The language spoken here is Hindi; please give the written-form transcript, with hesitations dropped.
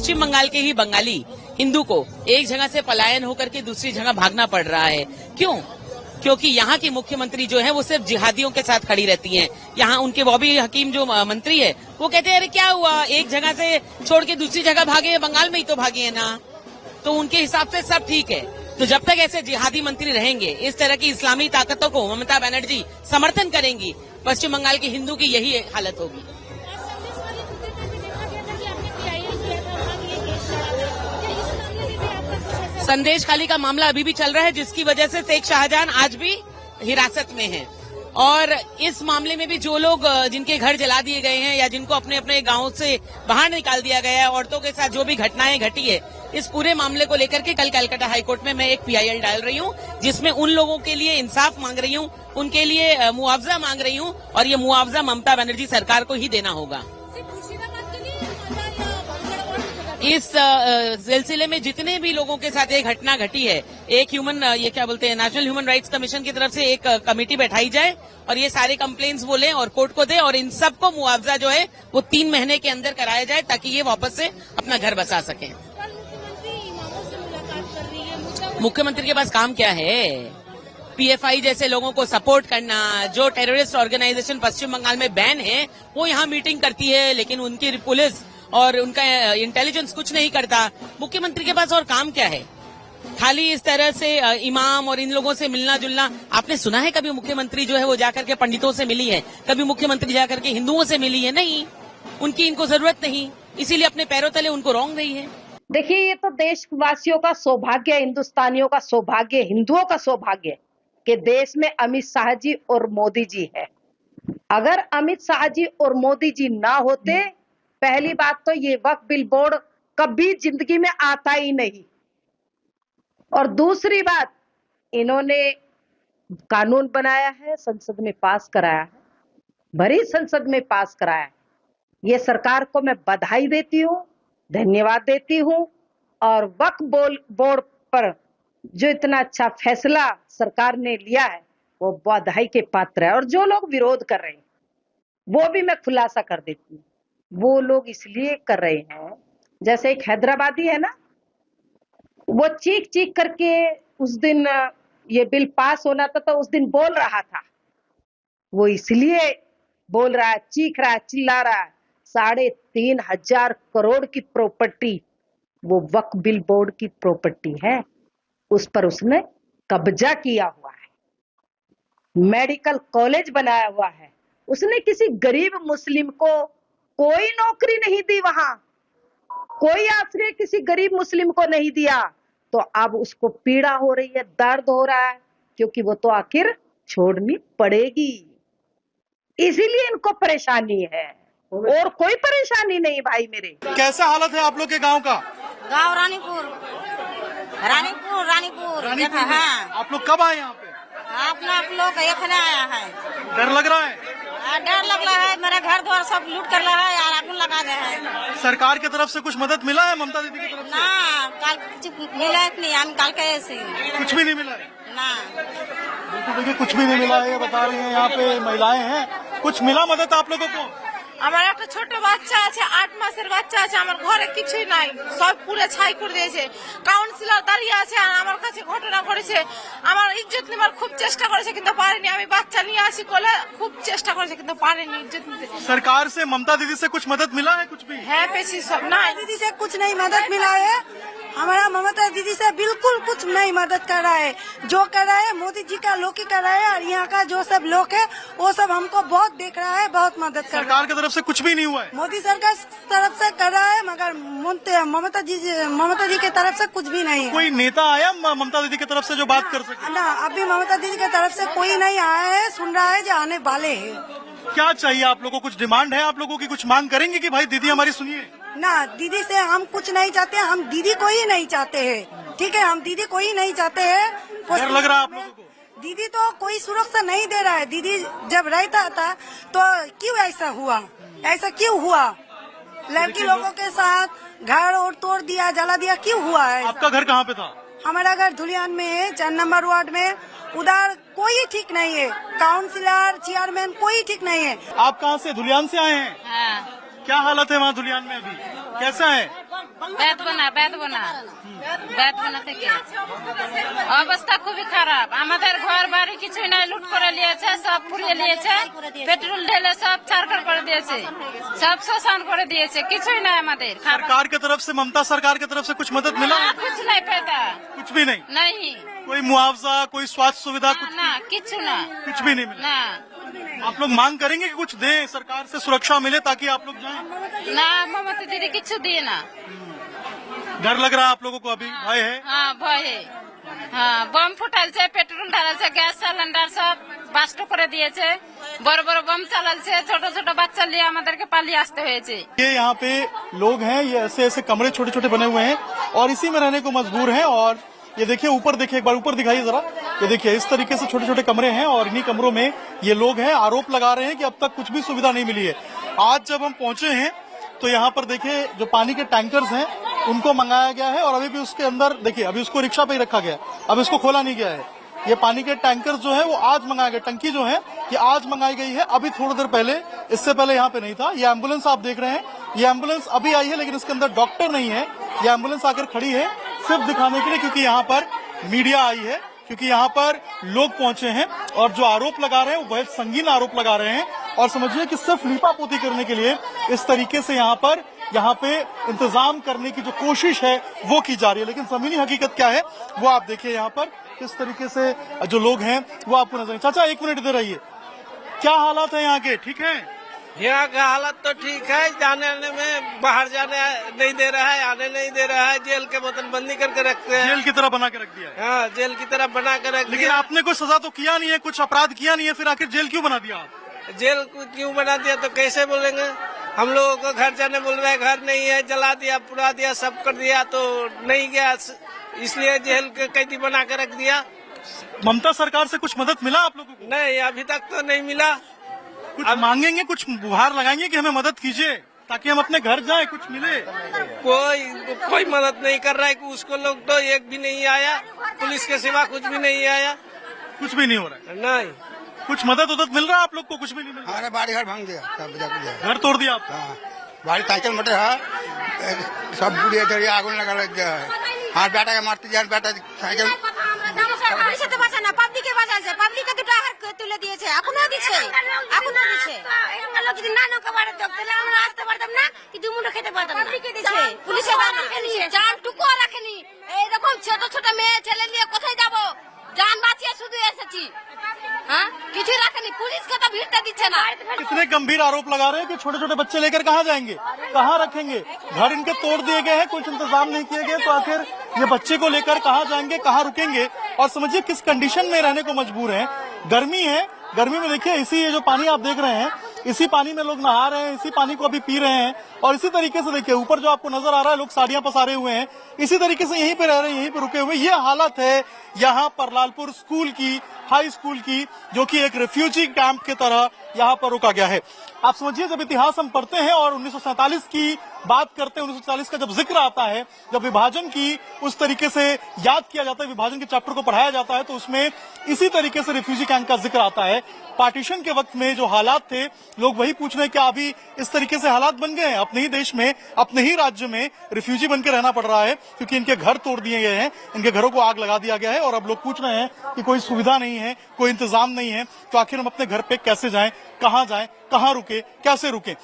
पश्चिम बंगाल के ही बंगाली हिंदू को एक जगह से पलायन होकर के दूसरी जगह भागना पड़ रहा है। क्यों? क्योंकि यहाँ की मुख्यमंत्री जो है वो सिर्फ जिहादियों के साथ खड़ी रहती हैं। यहाँ उनके बॉबी हकीम जो मंत्री है वो कहते हैं अरे क्या हुआ, एक जगह से छोड़ के दूसरी जगह भागे, बंगाल में ही तो भागे है ना। तो उनके हिसाब से सब ठीक है। तो जब तक ऐसे जिहादी मंत्री रहेंगे, इस तरह की इस्लामी ताकतों को ममता बनर्जी समर्थन करेंगी, पश्चिम बंगाल के हिंदू की यही हालत होगी। संदेश खाली का मामला अभी भी चल रहा है, जिसकी वजह से शेख शाहजहां आज भी हिरासत में हैं। और इस मामले में भी जो लोग जिनके घर जला दिए गए हैं या जिनको अपने अपने गांव से बाहर निकाल दिया गया है, औरतों के साथ जो भी घटनाएं घटी है, इस पूरे मामले को लेकर के कल कलकत्ता हाईकोर्ट में मैं एक PIL डाल रही हूं, जिसमें उन लोगों के लिए इंसाफ मांग रही हूं, उनके लिए मुआवजा मांग रही हूं, और ये मुआवजा ममता बनर्जी सरकार को ही देना होगा। इस सिलसिले में जितने भी लोगों के साथ ये घटना घटी है, एक नेशनल ह्यूमन राइट्स कमीशन की तरफ से एक कमेटी बैठाई जाए और ये सारे कंप्लेंट्स वो लें और कोर्ट को दे, और इन सबको मुआवजा जो है वो 3 महीने के अंदर कराया जाए, ताकि ये वापस से अपना घर बसा सकें। मुख्यमंत्री के पास काम क्या है? PFI जैसे लोगों को सपोर्ट करना, जो टेररिस्ट ऑर्गेनाइजेशन पश्चिम बंगाल में बैन है वो यहाँ मीटिंग करती है, लेकिन उनकी पुलिस और उनका इंटेलिजेंस कुछ नहीं करता। मुख्यमंत्री के पास और काम क्या है? खाली इस तरह से इमाम और इन लोगों से मिलना जुलना। आपने सुना है कभी मुख्यमंत्री जो है वो जाकर के पंडितों से मिली है? कभी मुख्यमंत्री जाकर के हिंदुओं से मिली है? नहीं, उनकी इनको जरूरत नहीं, इसीलिए अपने पैरों तले उनको रौंद रही है। देखिए, ये तो देशवासियों का सौभाग्य, हिंदुस्तानियों का सौभाग्य, हिंदुओं का सौभाग्य कि देश में अमित शाह जी और मोदी जी है। अगर अमित शाह जी और मोदी जी ना होते, पहली बात तो ये वक्फ बिल बोर्ड कभी जिंदगी में आता ही नहीं, और दूसरी बात, इन्होंने कानून बनाया है, संसद में पास कराया है, भरी संसद में पास कराया है। ये सरकार को मैं बधाई देती हूँ, धन्यवाद देती हूँ, और वक्फ बोर्ड पर जो इतना अच्छा फैसला सरकार ने लिया है वो बधाई के पात्र है। और जो लोग विरोध कर रहे हैं वो भी मैं खुलासा कर देती हूँ, वो लोग इसलिए कर रहे हैं, जैसे एक हैदराबादी है ना, वो चीख चीख करके उस दिन ये बिल पास होना था तो उस दिन बोल रहा था, वो इसलिए बोल रहा है, चीख रहा है, चिल्ला रहा है, 3,500 करोड़ की प्रॉपर्टी वो वक्फ बिल बोर्ड की प्रॉपर्टी है, उस पर उसने कब्जा किया हुआ है, मेडिकल कॉलेज बनाया हुआ है, उसने किसी गरीब मुस्लिम को कोई नौकरी नहीं दी, वहां कोई आश्रय किसी गरीब मुस्लिम को नहीं दिया, तो अब उसको पीड़ा हो रही है, दर्द हो रहा है, क्योंकि वो तो आखिर छोड़नी पड़ेगी, इसीलिए इनको परेशानी है, और कोई परेशानी नहीं भाई मेरे। कैसा हालत है आप लोग के गांव का? गांव रानीपुर। हाँ। आप लोग कब आए यहाँ पे? आप लोग एखने आया है। डर लग रहा है? डर लग रहा है, मेरा घर द्वार सब लूट कर रहा है और आगुन लगा गए हैं। सरकार की तरफ से कुछ मदद मिला है ममता दीदी की तरफ से? ना, कल मिला नहीं, हम कल के ऐसे कुछ भी नहीं मिला है ना। देखिए कुछ भी नहीं मिला है, ये बता रही हैं यहाँ पे महिलाएं हैं। कुछ मिला मदद आप लोगों को? আমার একটা ছোট বাচ্চা আছে, 8 মাসের বাচ্চা আছে, আমার ঘরে কিছুই নাই, সব পুরো ছাই করে দিয়েছে। কাউন্সিলর দাঁড়িয়ে আছে আর আমার কাছে ঘটনা করেছে, আমার ইজ্জত নেবার খুব চেষ্টা করেছে কিন্তু পারেনি। আমি বাচ্চা নিয়ে আসি কোলে, খুব চেষ্টা করেছে কিন্তু পারেনি ইজ্জত নিতে। सरकार से ममता दीदी से कुछ मदद मिला है? कुछ भी है पेशी सब ना, दीदी से कुछ नहीं मदद मिला है, हमारा ममता दीदी से बिल्कुल कुछ नहीं मदद कर रहा है। जो कर रहा है मोदी जी का लोग ही कर रहा है, और यहाँ का जो सब लोग है वो सब हमको बहुत देख रहा है, बहुत मदद कर रहा है। सरकार की तरफ से कुछ भी नहीं हुआ है? मोदी सरकार तरफ से कर रहा है, मगर ममता जी की तरफ से कुछ भी नहीं है। कोई नेता आया ममता दीदी की तरफ से जो बात कर सके? ना, अभी ममता दीदी की तरफ से कोई नहीं आया है, सुन रहा है जो आने वाले है। क्या चाहिए आप लोगों को? कुछ डिमांड है आप लोगों की? कुछ मांग करेंगे कि भाई दीदी हमारी सुनिए? ना, दीदी से हम कुछ नहीं चाहते, हम दीदी को ही नहीं चाहते हैं, ठीक है, हम दीदी को ही नहीं चाहते हैं। डर लग रहा है आप लोगों को? दीदी तो कोई सुरक्षा नहीं दे रहा है। दीदी जब रहता था तो क्यों ऐसा हुआ, ऐसा क्यों हुआ? लड़की लोगों के साथ घर और तोड़ दिया, जला दिया, क्यों हुआ है? आपका घर कहाँ पे था? हमारा घर धुलियान में है, 4 नंबर वार्ड में। उधर कोई ठीक नहीं है, काउंसिलर चेयरमैन कोई ठीक नहीं है। आप कहाँ से? धुलियान से आए हैं? हाँ। क्या हालत है वहाँ धुलियान में अभी? कैसा है? বেদবনা থেকে অবস্থা খুবই খারাপ। আমাদের ঘর বাড়ি কিছুই নাই, লুট করে নিয়েছে, সব পুড়িয়ে নিয়েছে, পেট্রোল ঢেলে সব ছারখার করে দিয়েছে, সব शोषण করে দিয়েছে, কিছুই নাই আমাদের। सरकार की तरफ से, ममता सरकार की तरफ से कुछ मदद मिला? कुछ नहीं पैदा, कुछ भी नहीं? नहीं, कोई मुआवजा, कोई स्वास्थ्य सुविधा, कुछ ना किच्छु ना, कुछ भी नहीं मिला? ना आप लोग मांग करेंगे कि कुछ दें, सरकार से सुरक्षा मिले ताकि आप लोग जाएं? ना ममता दीदी किच्छु दिए ना। डर लग रहा है आप लोगों को? अभी भय है? हाँ भय है। हाँ बम फुटाल छे, पेट्रोल ढालल छे, गैस सिलेंडर सब বাস্ট করে দিয়েছে, বড় বড় বম চালালছে, ছোট ছোট বাচ্চা নিয়ে আমাদেরকে পালিয়ে আসতে হয়েছে। ये यहाँ पे लोग हैं, ये ऐसे ऐसे कमरे छोटे छोटे बने हुए हैं और इसी में रहने को मजबूर हैं। और ये देखिए ऊपर, देखिए एक बार ऊपर दिखाइए जरा, ये देखिए इस तरीके से छोटे छोटे कमरे हैं और इन्हीं कमरों में ये लोग हैं। आरोप लगा रहे हैं कि अब तक कुछ भी सुविधा नहीं मिली है। आज जब हम पहुंचे हैं तो यहाँ पर देखिए जो पानी के टैंकर्स हैं उनको मंगाया गया है और अभी भी उसके अंदर देखिए, अभी उसको रिक्शा पे ही रखा गया है, अब इसको खोला नहीं गया है। ये पानी के टैंकर्स जो है वो आज मंगाए गए, टंकी जो है ये आज मंगाई गई है, अभी थोड़ी देर पहले, इससे पहले यहाँ पे नहीं था। ये एम्बुलेंस आप देख रहे हैं, ये एम्बुलेंस अभी आई है लेकिन इसके अंदर डॉक्टर नहीं है। ये एम्बुलेंस आकर खड़ी है सिर्फ दिखाने के लिए, क्योंकि यहाँ पर मीडिया आई है, क्योंकि यहाँ पर लोग पहुंचे हैं और जो आरोप लगा रहे हैं वो बहुत संगीन आरोप लगा रहे हैं। और समझिए कि सिर्फ लीपापोती करने के लिए इस तरीके से यहाँ पे इंतजाम करने की जो कोशिश है वो की जा रही है, लेकिन जमीनी हकीकत क्या है वो आप देखिए। यहाँ पर किस तरीके से जो लोग हैं वो आपको नजर। चाचा एक मिनट इधर आइए, क्या हालात है यहाँ के? ठीक है? यहाँ का हालत तो ठीक है, जाने आने में, बाहर जाने नहीं दे रहा है, आने नहीं दे रहा है, जेल के मतलब बंदी करके रखते हैं, जेल की तरह बना के रख दिया है। हाँ जेल की तरह बना कर रख लेकिन दिया। आपने कोई सजा तो किया नहीं है, कुछ अपराध किया नहीं है, फिर आखिर जेल क्यों बना दिया आप? जेल को क्यों बना दिया तो कैसे बोलेंगे? हम लोगों को घर जाने बोल रहे हैं, घर नहीं है, जला दिया, पुरा दिया, सब कर दिया, तो नहीं गया, इसलिए जेल के कैदी बना कर रख दिया। ममता सरकार से कुछ मदद मिला आप लोगों को? नहीं अभी तक तो नहीं मिला। कुछ मांगेंगे, कुछ गुहार लगाएंगे कि हमें मदद कीजिए ताकि हम अपने घर जाएं, कुछ मिले? कोई मदद नहीं कर रहा है, उसको लोग तो एक भी नहीं आया, पुलिस के सिवा कुछ भी नहीं आया, कुछ भी नहीं हो रहा है। नहीं कुछ मदद उदद मिल रहा है आप लोग को? कुछ भी नहीं मिल रहा? हमारे बाड़ी घर भांग दिया, सब घर तोड़ दिया आपका? हाँ बाड़ी साइकिल मोटे है, सब बुढ़िया धरी आगुन लगा लग गया है। हाँ बेटा के मारते जान, बेटा साइकिल পুলিশে বাঁচা না, পাবলিকে বাঁচাছে, পাবলিকে দুটো হার তুলে দিয়েছে, এখনো দিচ্ছে, এখনো দিচ্ছে। আমরা যদি না নৌকা বাড়ে দেব তাহলে আমরা আসতে পারতাম না, কি দুমুঠো খেতে পারতাম না। পুলিশে রাখেনি, জানটুকুও রাখেনি। এইরকম ছোট ছোট মেয়ে ছেলে নিয়ে কোথায় যাবো? জান বাঁচিয়ে শুধু এসেছি, हाँ কিছু রাখেনি, পুলিশকে তো ভিড়তে দিচ্ছে না। इतने गंभीर आरोप लगा रहे हैं कि छोटे छोटे बच्चे लेकर कहाँ जाएंगे, कहाँ रखेंगे? घर इनके तोड़ दिए गए हैं, कुछ इंतजाम नहीं किए गए, तो आखिर ये बच्चे को लेकर कहाँ जाएंगे, कहाँ रुकेंगे? और समझिए किस कंडीशन में रहने को मजबूर हैं। गर्मी है, गर्मी में देखिए इसी ये जो पानी आप देख रहे हैं, इसी पानी में लोग नहा रहे हैं, इसी पानी को अभी पी रहे हैं। और इसी तरीके से देखिए ऊपर जो आपको नजर आ रहा है, लोग साड़ियां पसारे हुए हैं, इसी तरीके से यहीं पे रह रहे हैं, यहीं पे रुके हुए। ये हालत है यहाँ पर लालपुर स्कूल की, हाई स्कूल की, जो कि एक रेफ्यूजी कैंप की तरह यहाँ पर रुका गया है। आप समझिए जब इतिहास हम पढ़ते हैं और 1947 की बात करते हैं, 1947 का जब जिक्र आता है, जब विभाजन की उस तरीके से याद किया जाता है, विभाजन के चैप्टर को पढ़ाया जाता है, तो उसमें इसी तरीके से रिफ्यूजी कैंप का जिक्र आता है। पार्टीशन के वक्त में जो हालात थे, लोग वही पूछ रहे हैं क्या अभी इस तरीके से हालात बन गए हैं? अपने ही देश में, अपने ही राज्य में रिफ्यूजी बनकर रहना पड़ रहा है, क्योंकि इनके घर तोड़ दिए गए हैं, इनके घरों को आग लगा दिया गया है। और अब लोग पूछ रहे हैं कि कोई सुविधा नहीं है, कोई इंतजाम नहीं है, तो आखिर हम अपने घर पे कैसे जाएं, कहाँ जाएं, कहाँ रुके, कैसे रुके?